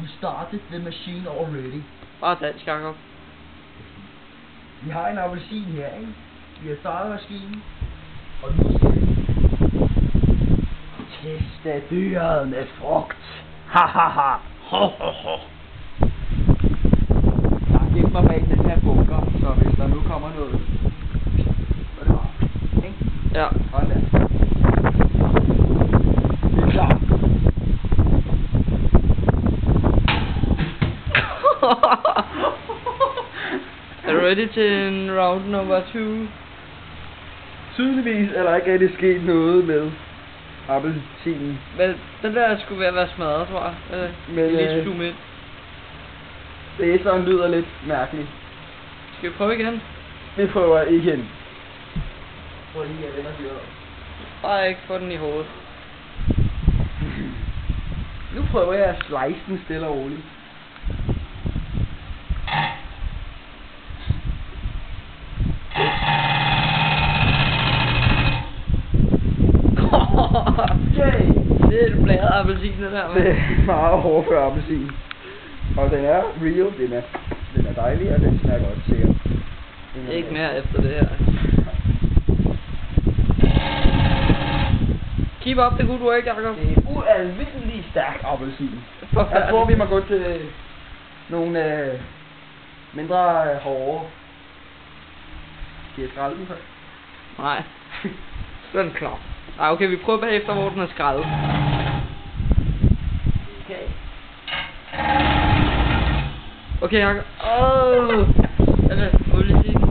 We started the machine already. Bare dansk, Jacob. Vi har en appelsin her, ikke? Vi har startet maskinen. Og nu skal vi teste dyret med frugt. Hahaha. Hohoho. Jeg har gemt mig bag den her bunker, så hvis der nu kommer noget, så er det bare, ikke? Ja. Sådan der. Det er klart. Er du ready til round number 2? Tydeligvis er der ikke rigtig sket noget med appelsinen. Men den der skulle ved at være smadret, tror jeg. Men, lige zoome ind. Læseren lyder lidt mærkeligt. Skal vi prøve igen? Vi prøver igen. Prøv lige at vende dyret. Bare ikke få den i hovedet. Nu prøver jeg at slice den stille og roligt. Okay. Det er en blæret appelsin, det der. Det er meget hårdfør appelsin. Og den er real, den er dejlig, og den smager godt, sikkert. Ikke mere efter det her. Keep up the good work, Jacob. Det er ualmindelig stærk appelsin. Jeg tror, vi må gå til nogle mindre hårde. Skal jeg skralde den først? Nej. Så er den klar. Ej, okay, vi prøver bagefter, hvor den er skrællet. Okay. Okay, Jacob. Må vi lige sige den?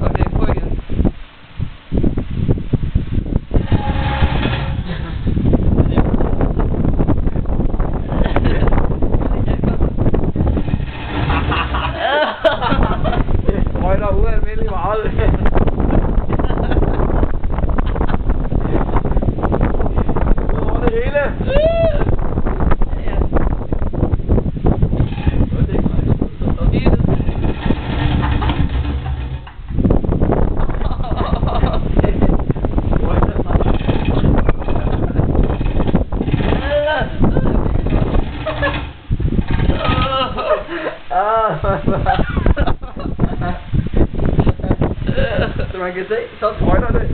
Okay, prøv igen. Det sprøjter ualmindelig meget. Over det hele. Så man kan se, så sprøjter det.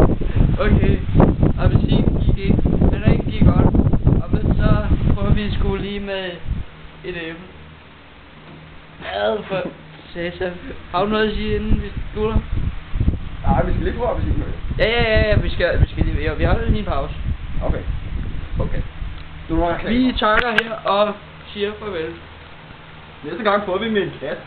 Okay, appelsin gik ikke. Den er ikke gik godt. Og så prøver vi sgu lige med et æble. Hvad for satan. Har du noget at sige, inden vi slutter? Nej, vi skal lige prøve appelsin. Ja, vi skal lige. Ja, vi har lige en pause. Okay. Okay. Du må have Vi takker her og siger farvel. Næste gang prøver vi med en kat.